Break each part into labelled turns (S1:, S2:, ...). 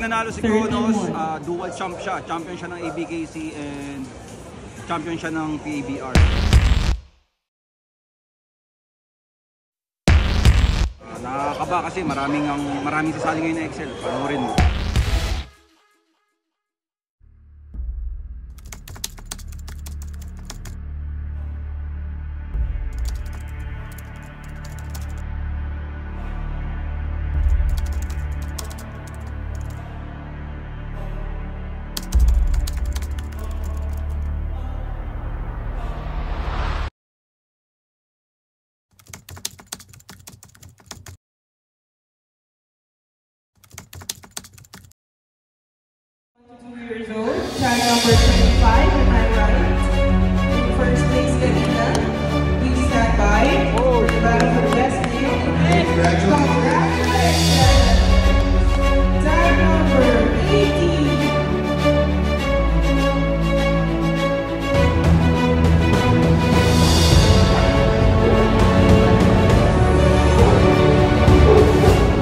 S1: nanalo si Kronos, dual champ siya. Champion siya ng ABKC and champion siya ng PABR. Nakakaba kasi maraming sasali ngayon na Excel. Panoorin mo.
S2: Years old, tag number 25, am I right? In first place, Ganina. Please stand by for the battle for the best name. Congratulations! Tag number 18.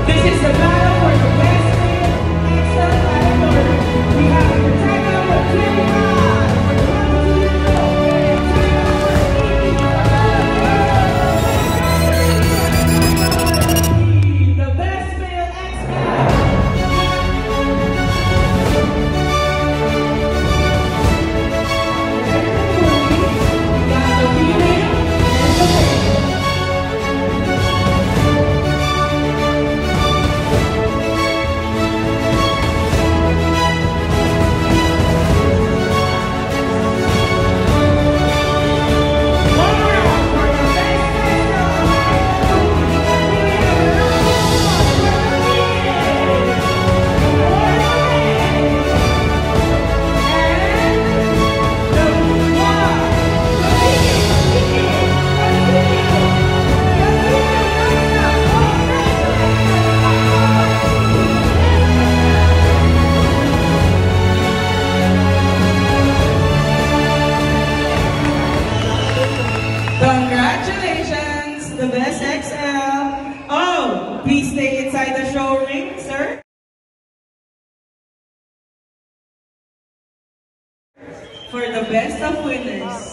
S2: This is the battle for the best name. Excel category. We have tag number 25 for the 22 years old. Tag number 80. The best male X-Men. We got the female and the male. Congratulations, the best XL. Oh, please stay inside the show ring, sir. For the best of winners.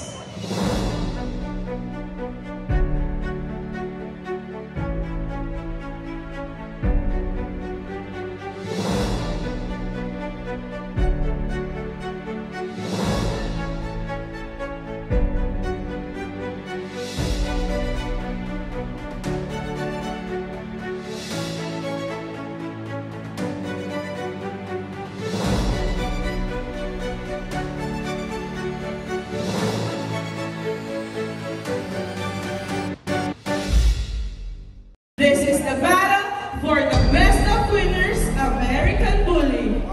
S2: This is the battle for the best of winners, American Bully.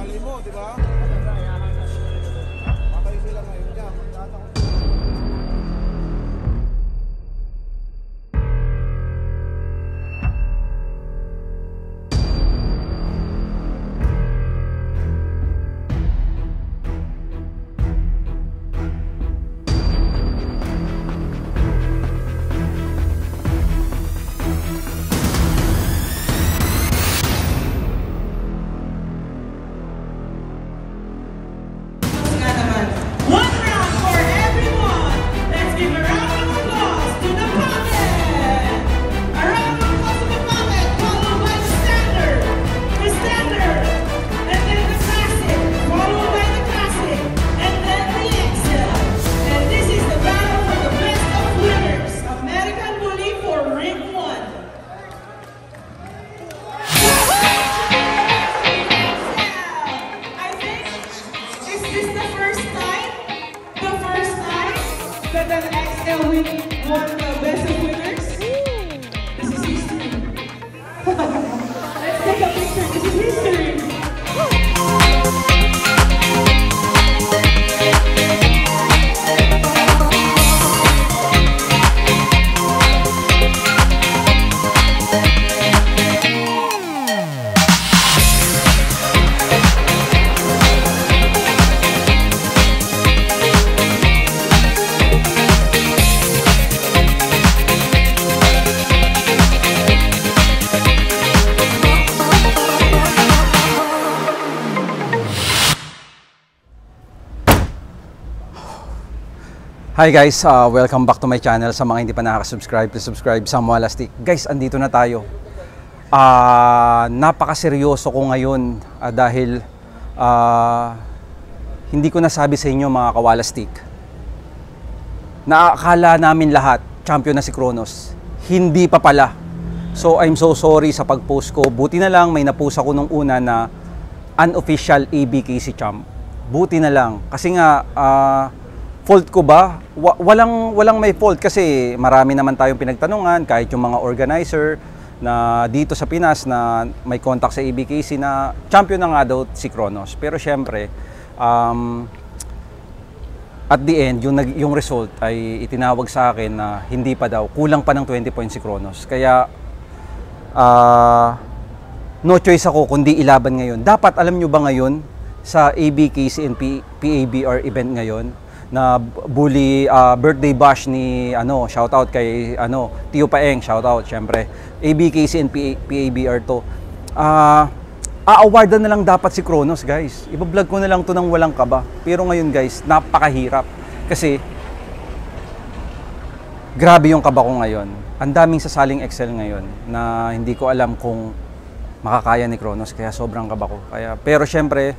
S2: That an XL win won the best of winners. This is history. Let's take a picture. This is history.
S1: Hi guys, welcome back to my channel. Sa mga hindi pa nakaka-subscribe, please subscribe. Sam Walastik. Guys, andito na tayo. Napakaseryoso ko ngayon dahil hindi ko nasabi sa inyo mga kawalastik. Naakala namin lahat, champion na si Kronos. Hindi pa pala. So I'm so sorry sa pag-post ko. Buti na lang may na-post ako nung una na unofficial ABKC champ. Buti na lang. Kasi nga, fault ko ba? Walang may fault kasi marami naman tayong pinagtanungan, kahit yung mga organizer na dito sa Pinas na may contact sa ABKC na champion na nga daw si Kronos. Pero syempre, at the end, yung result ay itinawag sa akin na hindi pa daw, kulang pa ng 20 points si Kronos. Kaya, no choice ako kundi ilaban ngayon. Dapat alam nyo ba ngayon sa ABKC and PABR event ngayon, na bully birthday bash ni shoutout kay Tio Paeng, shoutout syempre. ABKC and PABR to. A-awardan na lang dapat si Kronos, guys. Iba-vlog ko na lang to ng walang kaba. Pero ngayon, guys, napakahirap kasi grabe yung kaba ko ngayon. Ang daming sasaling Excel ngayon na hindi ko alam kung makakaya ni Kronos, kaya sobrang kaba ko. Pero syempre,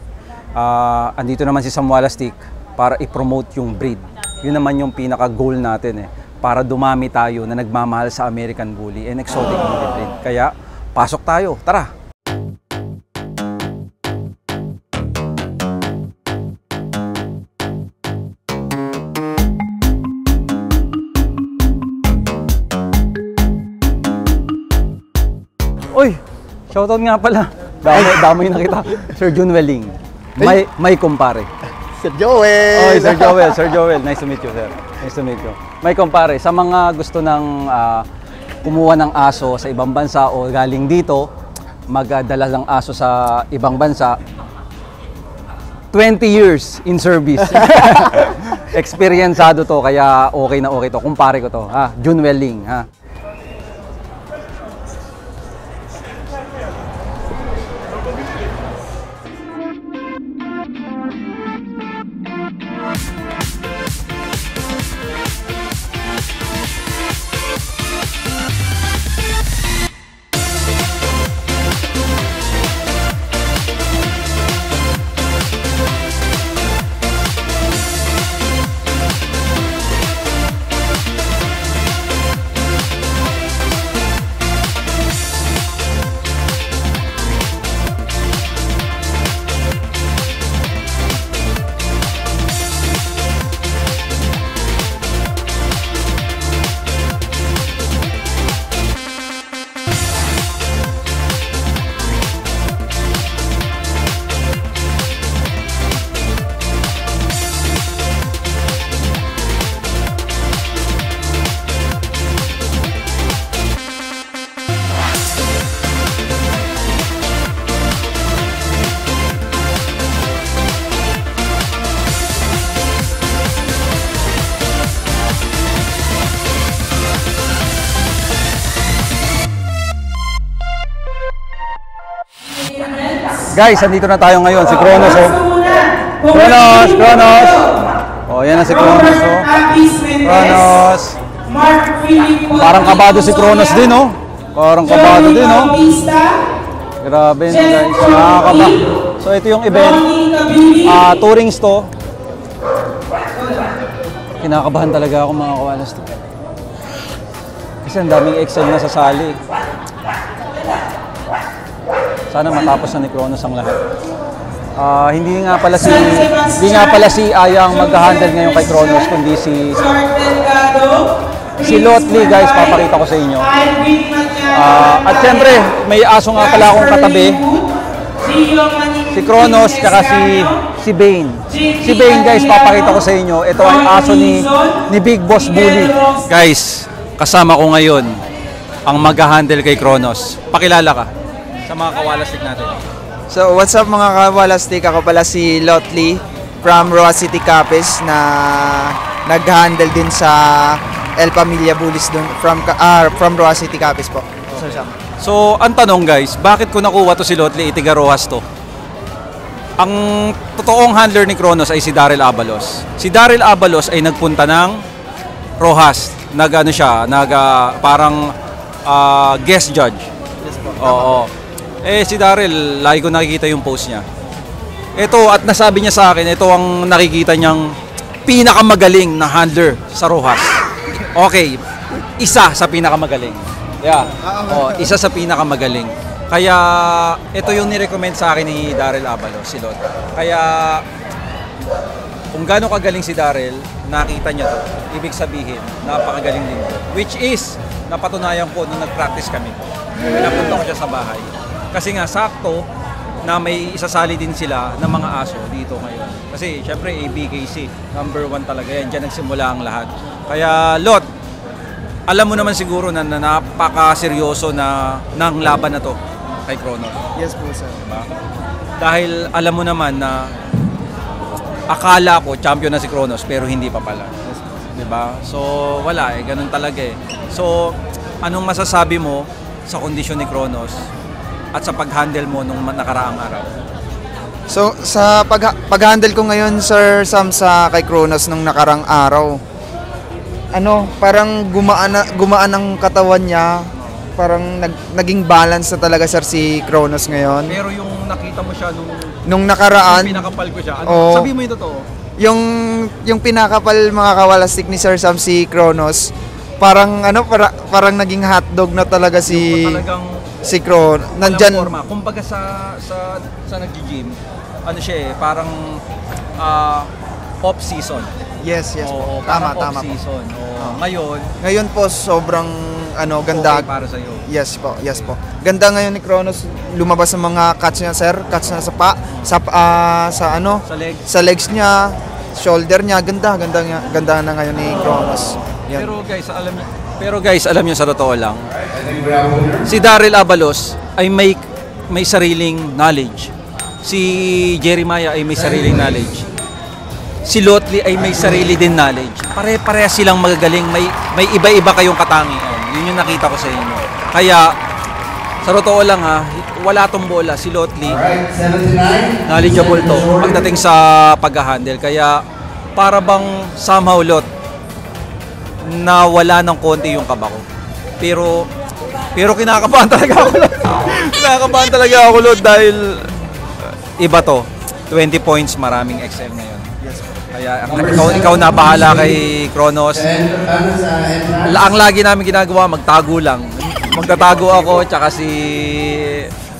S1: andito naman si Sam Walastik para i-promote yung breed. Yun naman yung pinaka-goal natin para dumami tayo na nagmamahal sa American Bully and exotic breed. Kaya, pasok tayo. Tara! Uy! Shoutout nga pala. Dami na kita. Sir Jun Welling. May kumpare.
S3: Sir Joel!
S1: Oh, Sir Joel. Nice to meet you, sir. Nice to meet you. May kumpare, sa mga gusto ng kumuha ng aso sa ibang bansa o galing dito, magdala ng aso sa ibang bansa, 20 years in service. Experiencado to, kaya okay na okay to. Kumpare ko to. Jun Welling. Guys, andito na tayo ngayon. Si Kronos, Kronos! Oh, yan na si Kronos, Kronos! Parang kabado si Kronos din, Parang kabado din, Grabe na, guys. Nakakaba. So, ito yung event. Tourings to. Kinakabahan talaga ako, mga kawalas to. Kasi ang daming Excel na sasali. Sana matapos na ni Kronos ang lahat. Hindi nga pala si Ayang mag-handle ngayon kay Kronos, kundi si Lotley, guys, papakita ko sa inyo. At syempre, may aso nga pala akong katabi. Si Kronos, tsaka si Bane. Si Bane, guys, papakita ko sa inyo. Ito ay aso ni Big Boss Bully. Guys, kasama ko ngayon ang mag-handle kay Kronos. Pakilala ka sa mga kawalastik natin.
S3: So, what's up mga kawalastik? Ako pala si Lotley from Roa City, Capiz na nag-handle din sa El Familia Bullies dun from Roa City, Capiz po.
S1: So, ang tanong guys, bakit ko nakuha to si Lotley, Itiga Rojas to? Ang totoong handler ni Kronos ay si Daryl Abalos. Si Daryl Abalos ay nagpunta ng Rojas. Parang guest judge. Oo. Si Daryl, lagi ko nakikita yung post niya. Ito, at nasabi niya sa akin, ito ang nakikita niyang pinakamagaling na handler sa Rojas. Okay, isa sa pinakamagaling. Yeah. Isa sa pinakamagaling. Kaya ito yung ni-recommend sa akin ni Daryl Abalos, si Lot. Kaya kung gaano kagaling si Daryl, nakita niya to. Ibig sabihin, napakagaling din. Which is, napatunayan ko nung nag-practice kami. Pinapunta ko siya sa bahay. Kasi nga, sakto na may isasali din sila ng mga aso dito ngayon. Kasi syempre ABKC, number 1 talaga yan. Diyan nagsimula ang lahat. Kaya Lot, alam mo naman siguro na napaka-seryoso ng laban na to kay Kronos.
S3: Yes po, sir.
S1: Diba? Dahil alam mo naman na akala ko champion na si Kronos pero hindi pa pala. Diba? So wala ganun talaga eh. So anong masasabi mo sa kondisyon ni Kronos at sa pag-handle mo nung nakaraang araw?
S3: So, sa pag-handle ko ngayon, Sir Sam, sa kay Kronos nung nakarang araw, parang gumaan ang katawan niya. Parang naging balance na talaga, sir, si Kronos ngayon.
S1: Pero yung nakita mo siya
S3: nung nakaraan,
S1: pinakapal ko siya. Sabi mo yung totoo?
S3: Yung pinakapal, mga kawalastik, ni Sir Sam, si Kronos, parang parang naging hotdog na talaga si Kronos. Nandyan
S1: forma. Kumbaga sa nag-gym, siya eh, parang off season.
S3: Yes po. Tama
S1: off season. Ngayon
S3: po sobrang ganda.
S1: Okay para sa iyo.
S3: Yes po. Ganda ngayon ni Kronos, lumabas ang mga cuts niya, sir. Cuts na sa legs niya, shoulder niya, ganda na ngayon ni Kronos. Yan.
S1: Pero guys, alam niyo sa totoo lang, si Daryl Abalos ay may sariling knowledge. Si Jeremiah ay may sariling knowledge. Si Lotley ay may sarili din knowledge. Pare-pareha silang magagaling, may iba-iba kayong katangian. Yun yung nakita ko sa inyo. Kaya sa totoo lang wala tong bola si Lotley. Knowledgeable to pagdating sa pag-handle. Kaya para bang somehow Lot na wala ng konti yung kaba ko. Pero kinakabahan talaga ako. Kinakabahan talaga ako, Lot, dahil iba to. 20 points, maraming XL ngayon. Kaya ikaw na bahala kay Kronos. Ang lagi namin ginagawa, magtago lang. Magtatago ako, tsaka si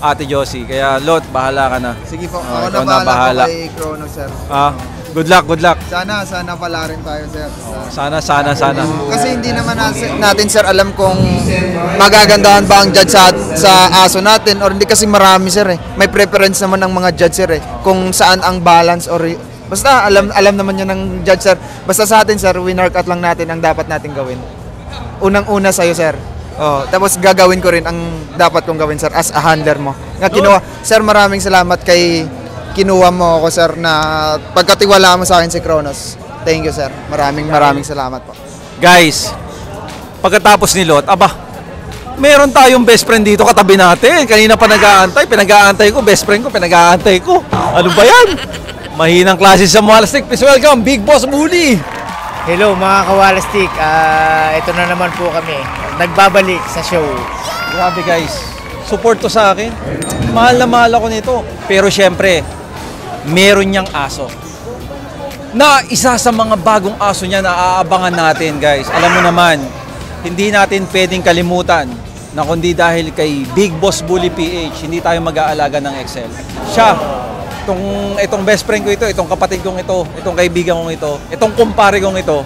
S1: Ate Josie. Kaya Lot, bahala ka na.
S3: Sige po,
S1: ikaw
S3: na bahala kay Kronos, sir.
S1: Good luck.
S3: Sana pala rin tayo, sir.
S1: Sana.
S3: Kasi hindi naman natin, sir, alam kung magagandahan ba ang judge sa aso natin or hindi, kasi marami, sir, eh. May preference naman ng mga judge, sir, eh. Kung saan ang balance or basta alam naman yun ng judge, sir. Basta sa atin, sir, winner cut lang natin ang dapat natin gawin. Unang-una sa'yo, sir. Tapos gagawin ko rin ang dapat kong gawin, sir, as a handler mo. Sir, maraming salamat kay kinuha mo ako, sir, na pagkatiwala mo sa akin si Kronos. Thank you, sir. Maraming salamat po.
S1: Guys, pagkatapos ni Lot, meron tayong best friend dito katabi natin. Kanina pa pinag-aantay ko, best friend ko, pinag-aantay ko. Ano ba yan? Mahinang klase sa Walastik. Please welcome, Big Boss Bully.
S4: Hello mga kawalastik, ito na naman po kami, nagbabalik sa show.
S1: Grabe guys, support to sa akin. Mahal na mahal ako nito. Pero syempre, meron niyang aso. Na isa sa mga bagong aso niya na aabangan natin, guys. Alam mo naman, hindi natin pwedeng kalimutan na kundi dahil kay Big Boss Bully PH, hindi tayo mag-aalaga ng Excel. Siya, itong best friend ko ito, itong kapatid kong ito, itong kaibigan kong ito, itong kumpare kong ito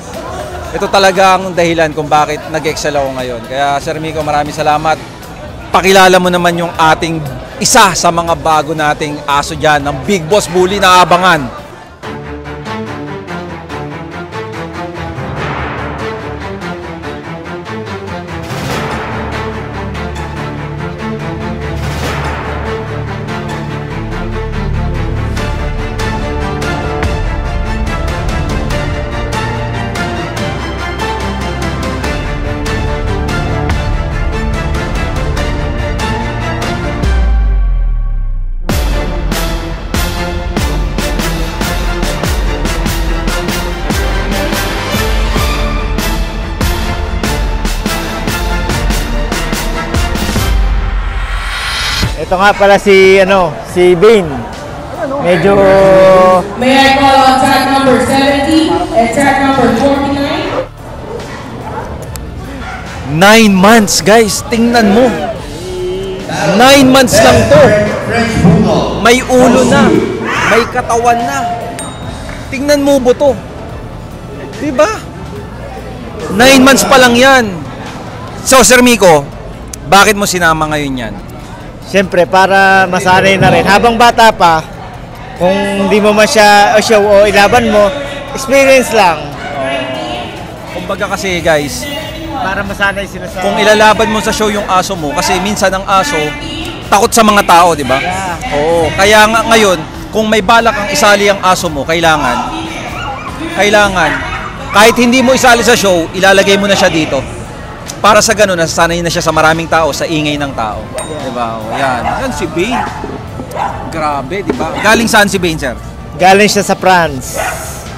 S1: talagang dahilan kung bakit nag-excel ako ngayon. Kaya Sir Miko, maraming salamat. Pakilala mo naman yung ating isa sa mga bago nating aso dyan, ng Big Boss Bully na abangan.
S4: Ito nga pala si Bane. Medyo
S2: May I call on track number 70 and track number 49?
S1: 9 months, guys. Tingnan mo. 9 months lang to. May ulo na. May katawan na. Tingnan mo buto. Diba? 9 months pa lang yan. So, Sir Miko, bakit mo sinama ngayon yan?
S4: siyempre para masanay na rin. Habang bata pa, kung hindi mo man siya show o ilaban mo, experience lang.
S1: Kumbaga kasi guys,
S4: Para masanay sila sa...
S1: kung ilalaban mo sa show yung aso mo, kasi minsan ang aso, takot sa mga tao, di ba?
S4: Yeah.
S1: Oo. Kaya nga ngayon, kung may balak ang isali ang aso mo, kailangan, kahit hindi mo isali sa show, ilalagay mo na siya dito. Para sa ganun, nasasanay na siya sa maraming tao, sa ingay ng tao. Di ba? O, yan. Yan si Bane. Grabe, di ba? Galing saan si Bane, sir?
S4: Galing siya sa France.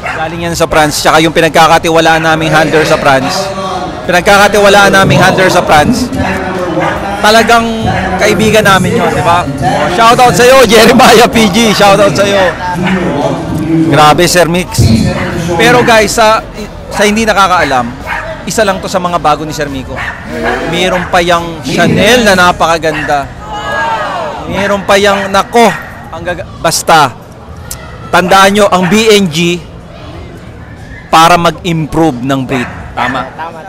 S1: Galing yan sa France. Tsaka yung pinagkakatiwalaan naming handler sa France. Talagang kaibigan namin yun, di ba? O, shoutout sa'yo, Jeremiah PG. Shoutout sa'yo. Grabe, Sir Mix. Pero guys, sa hindi nakakaalam, isa lang to sa mga bago ni Sir Miko. Mayroon pa yung Chanel na napakaganda. Mayroon pa yung, nako, basta, tandaan nyo, ang BNG para mag-improve ng breed. Tama.
S4: Tama.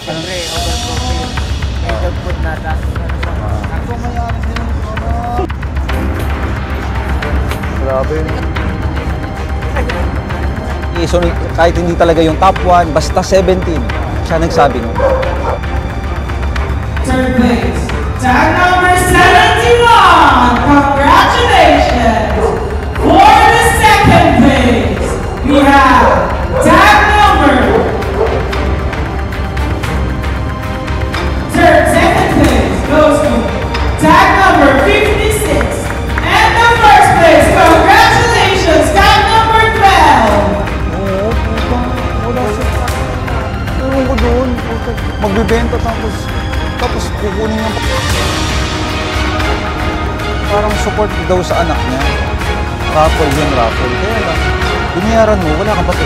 S4: Siyempre, overprofit. Medyo food na
S1: Grabe. So, kahit hindi talaga yung top 1, basta 17. Siya nagsabi nun.
S2: Third place, tag number 71. Congratulations! For the second place, we have tag number. Second place goes to tag number 56. And the first place, congratulations, tag number 12.
S1: Ewan ko doon. Magbibenta tapos kukunin niya. Parang support daw sa anak niya. Raffle yung raffle. Kaya lang, binayaran mo, wala kang bato.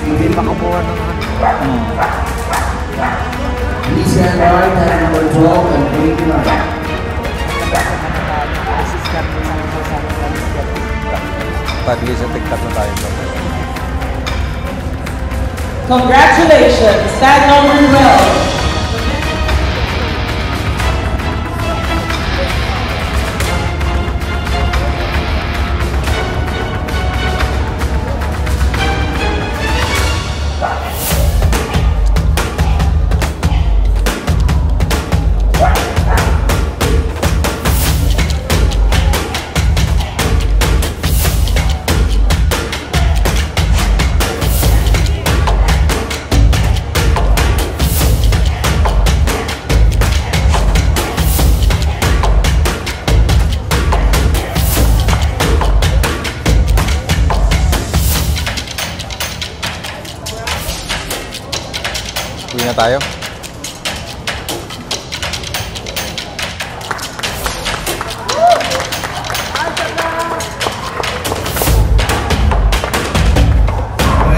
S4: Hindi makabuha ng
S5: Please stand by, tag number 12 and 89.
S1: Pagli sa TikTok na tayo.
S2: Congratulations, tag number 12.
S1: Uwi na tayo.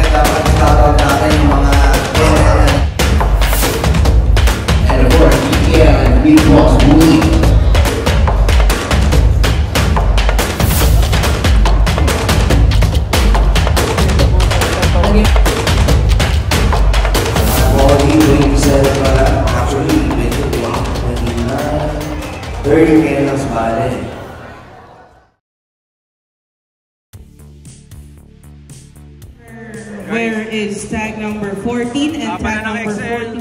S5: Dapat shoutout natin yung mga and of course, BKL and Big Boss Bully. Quality 27 pala. Actually, 28, 29, 30 kayo ng bale.
S2: Where is tag number 14 and tag number 41?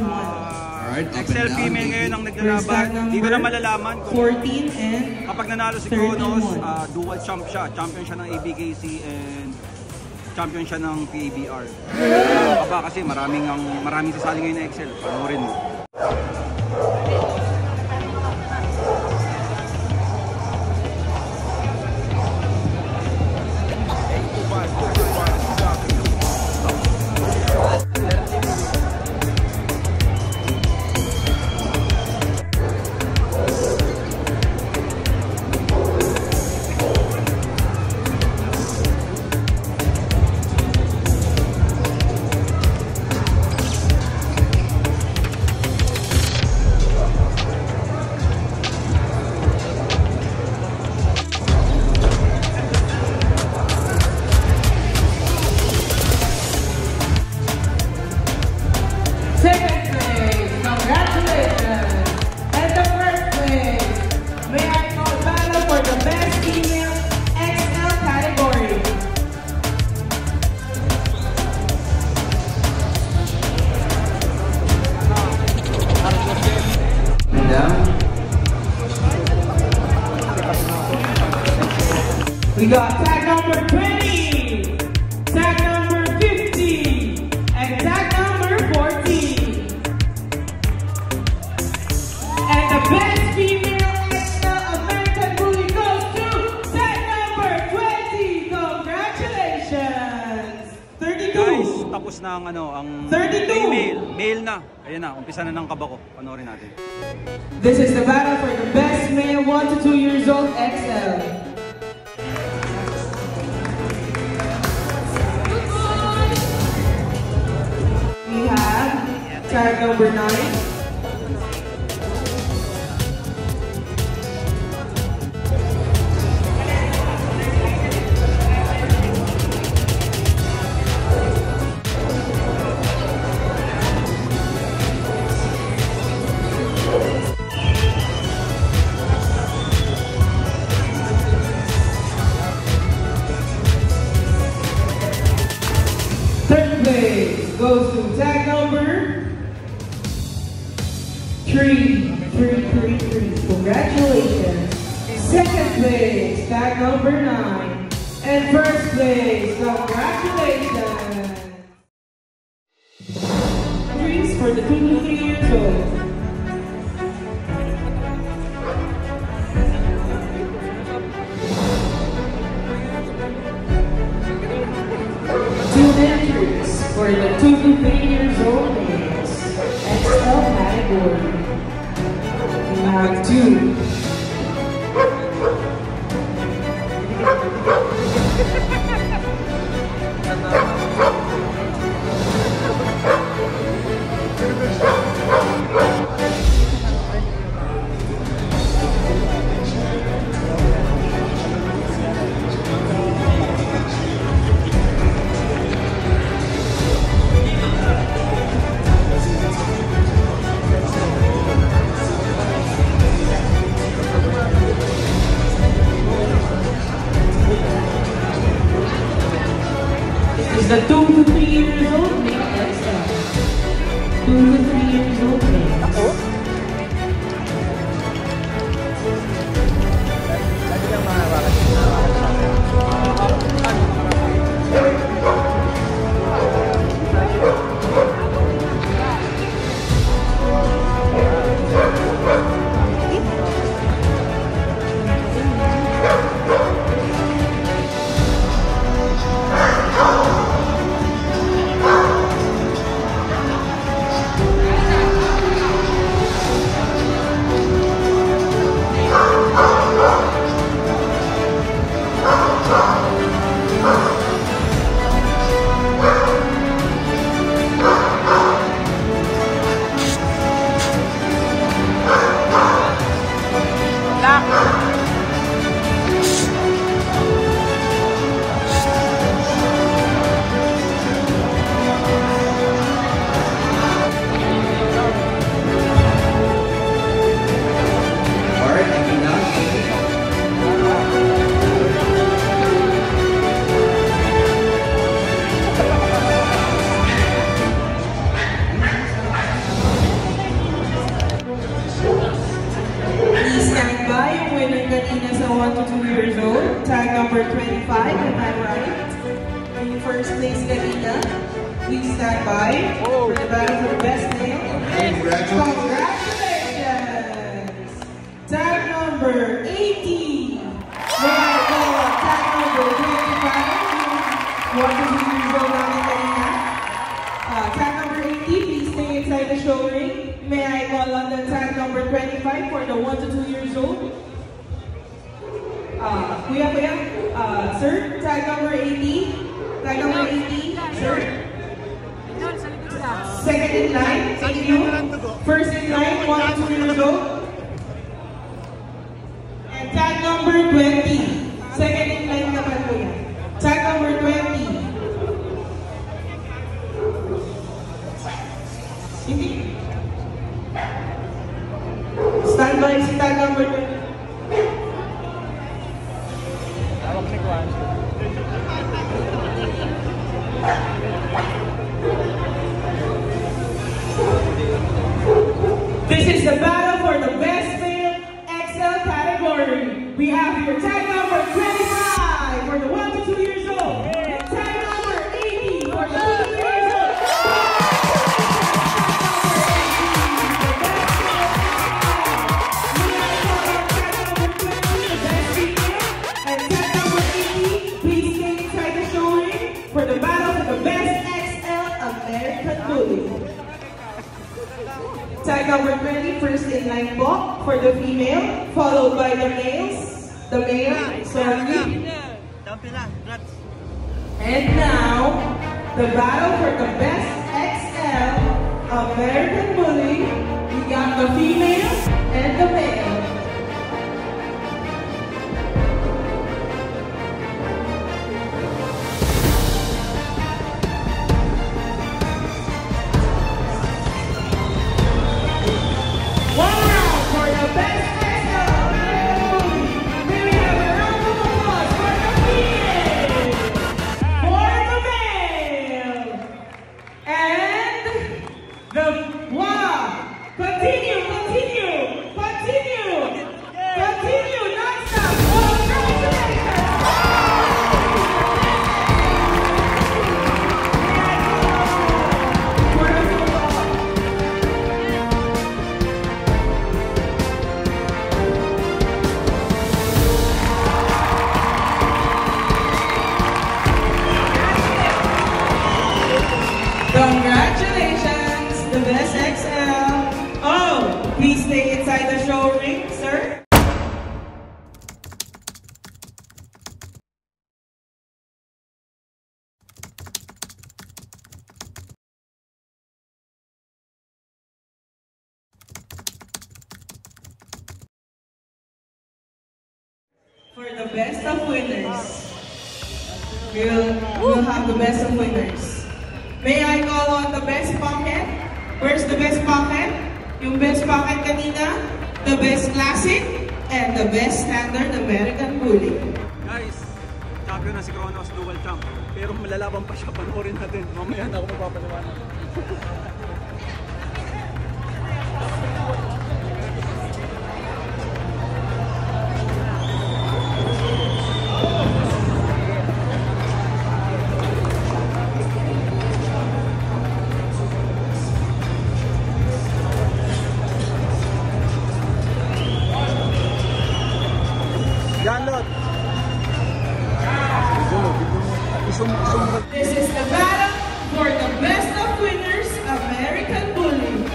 S1: XL female ngayon ang
S2: Where's tag
S1: naglalaban. Hindi ko na
S2: number
S1: malalaman kung
S2: 14 and
S1: kapag nanalo si
S2: 31.
S1: Kronos, dual champ siya. Champion siya ng ABKC and champion siya ng PABR. Aba kasi maraming sasali ngayon na XL. Panoorin mo. tapos na ang
S2: 32.
S1: female. Male na. Ayan na, umpisa na ng kaba ko. Panoorin natin.
S2: This is the battle for the best male 1 to 2 years old XL. We have tag number 9. Third place goes to tag number 3. Congratulations. Second place, tag number 9. And first place, congratulations. Drinks for the 2 to 3 years old. Two entries for the 2 to 3 years old males, XL category. We have 2. This is the 2 to 3 years old male XL. 2 to 3 years old male. Kanina sa 1 to 2 years old, tag number 25, am I right? In first place kanina, please stand by for the battle for the best male. Congratulations! Tag number 80. May I call on tag number 25, 1 to 2 years old namin kanina. Tag number 80, please stay inside the show ring. May I call on the tag number 25 for the 1 to 2 years old? Kuya, sir, tag number 80. Tag number 80, sir. Second in line, thank you. First in line, 1 to 2 years old. And tag number 20. Second in line naman, kuya. Tag number 20. Hindi. Stand by si tag number 20. This is the battle for the best male XL category. We have here tag number 25 for the 1 to 2 years old. And tag number 80 for the 2 to 3 years old. Tag number 80, the best male XL. We have tag number 20, first in line po for the female, followed by the males. The male, sorry. And now, the battle for the best XL American Bully. We got the female and the male. One round for the best XL American Bully. May we have a round of applause for the female, for the male, and the wow. Continue, continue, continue, continue, non-stop. Congratulations, the best XL. Oh, please stay inside the show ring, sir. For the best of winners, we'll have the best of winners. May I call on the best pocket? Where's the best pocket? Yung best pocket kanina, the best classic, and the best standard American Bully.
S1: Guys, champion na si Kronos, dual champ. Pero malalaban pa siya, panoorin natin. Mamaya na ako magpapaliwanag.
S2: This is the battle for the best of winners, American Bully.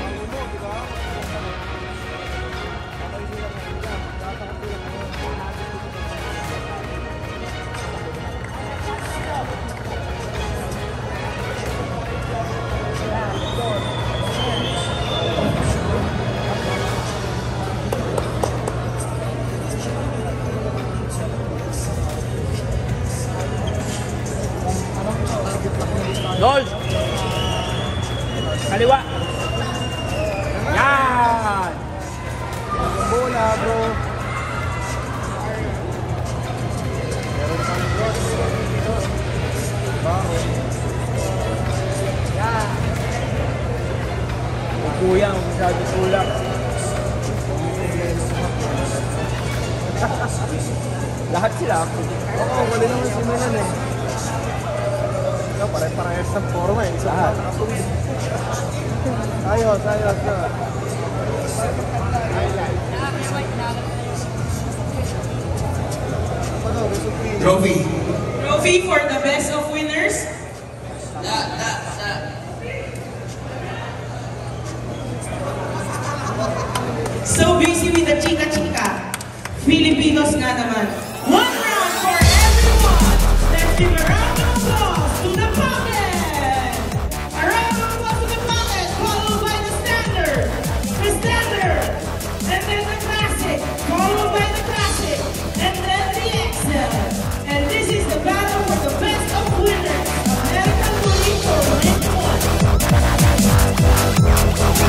S1: Gold! Kaliwa! Yan! Bola, bro! Yan! Kuya, masyado tulak. Lahat sila. Oo, wala naman simulan eh. Pare-parehas ng forma eh. Lahat. Ayos, ayos.
S5: Trophy.
S2: Trophy for the best of winners. So busy with the chika-chika. Filipinos nga naman. One round for everyone. Let's give a round of applause to the pocket. A round of applause to the pocket, followed by the standard, and then the classic, followed by the classic, and then the XL. And this is the battle for the best of winners. American Bully for round one.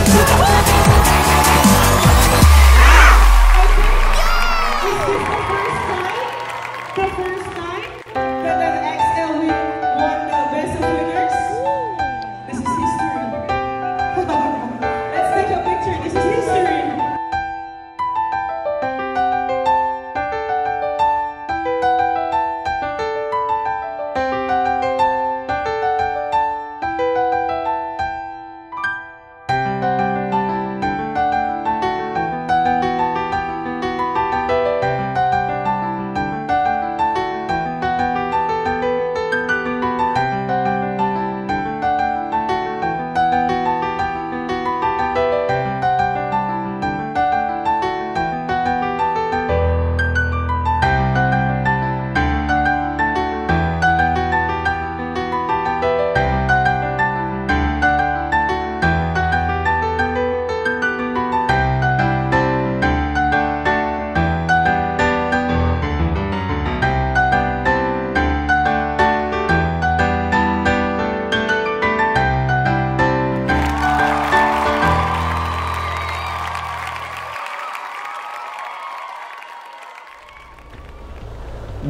S2: Is this the first time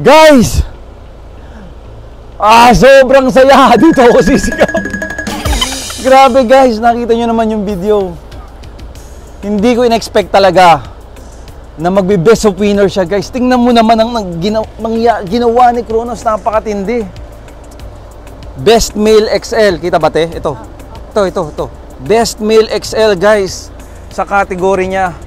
S1: Guys! Sobrang saya! Dito ako sisigaw. Grabe guys, nakita nyo naman yung video. Hindi ko in-expect talaga na magbe-best of winner siya guys. Tingnan mo naman ang ginawa ni Kronos, napakatindi. Best Male XL, kita ba te? Ito. Best Male XL guys, sa kategory niya.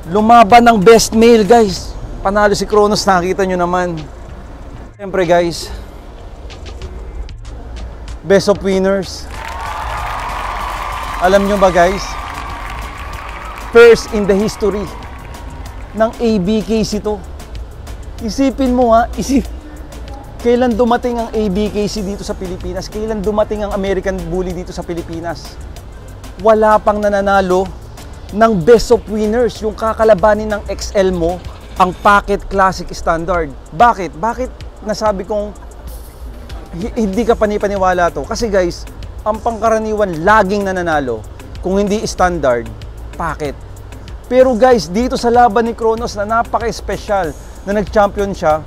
S1: Lumaban ng Best Male guys. Panalo si Kronos, nakita nyo naman. Siyempre guys, best of winners. Alam nyo ba guys, first in the history ng ABKC to. Isipin mo ha, kailan dumating ang ABKC dito sa Pilipinas? Kailan dumating ang American Bully dito sa Pilipinas? Wala pang nananalo ng best of winners. Yung kakalabanin ng XL mo, ang Pocket Classic Standard. Bakit? Bakit nasabi kong hindi ka panipaniwala to? Kasi guys, ang pangkaraniwan laging nananalo. Kung hindi standard, Pocket. Pero guys, dito sa laban ni Kronos na napaka-special na nag-champion siya,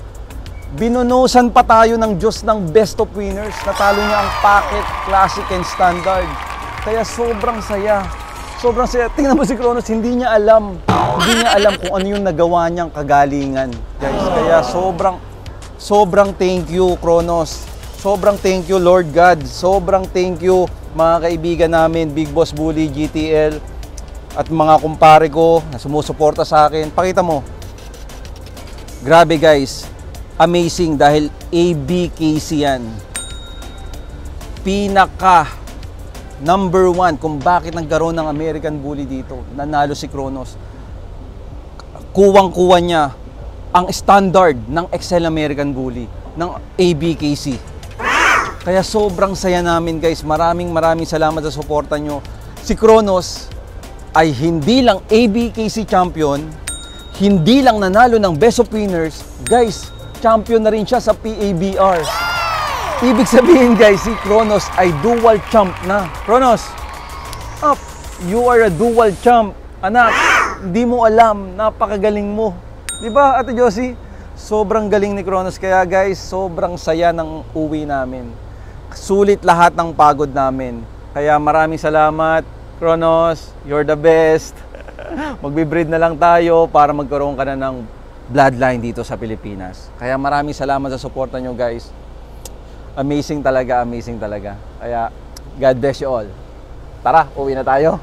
S1: binunusan pa tayo ng Diyos ng best of winners. Natalo niya ang Pocket, Classic, and Standard. Kaya sobrang saya. Sobrang saya. Tingnan mo si Kronos, hindi niya alam kung ano yung nagawa niyang kagalingan. Guys, kaya sobrang thank you Kronos. Sobrang thank you Lord God. Sobrang thank you mga kaibigan namin, Big Boss Bully, GTL, at mga kumpare ko na sumusuporta sa akin. Pakita mo. Grabe guys. Amazing dahil ABKC yan. Pinaka number 1 kung bakit nagkaroon ng American Bully dito. Nanalo si Kronos. Kuwang-kuwa niya ang standard ng XL American Bully ng ABKC. Kaya sobrang saya namin guys. Maraming salamat sa suporta nyo. Si Kronos ay hindi lang ABKC champion, hindi lang nanalo ng best of winners, guys, champion na rin siya sa PABR. Ibig sabihin guys, si Kronos ay dual champ na. Kronos, up! You are a dual champ. Anak, di mo alam, napakagaling mo. Diba, Ate Josie? Sobrang galing ni Kronos. Kaya guys, sobrang saya ng uwi namin. Sulit lahat ng pagod namin. Kaya maraming salamat, Kronos. You're the best. Magbe-breed na lang tayo para magkaroon ka na ng bloodline dito sa Pilipinas. Kaya maraming salamat sa suporta nyo guys. Amazing talaga, amazing talaga. Kaya God bless you all. Tara, uwi na tayo.